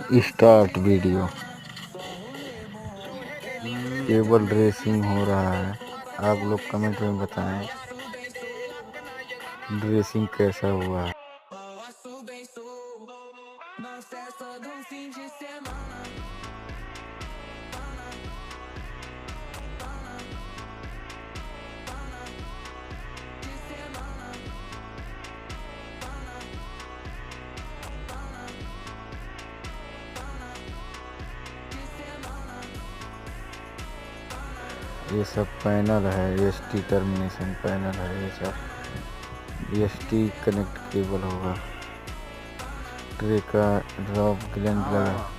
Start video. Cable dressing हो रहा है। आप लोग कमेंट में बताएं ड्रेसिंग कैसा हुआ है। ये सब पैनल है, एसटी टर्मिनेशन पैनल है। ये सब एसटी कनेक्ट केबल होगा। ट्रे का ड्रॉप ग्लैंड लगा।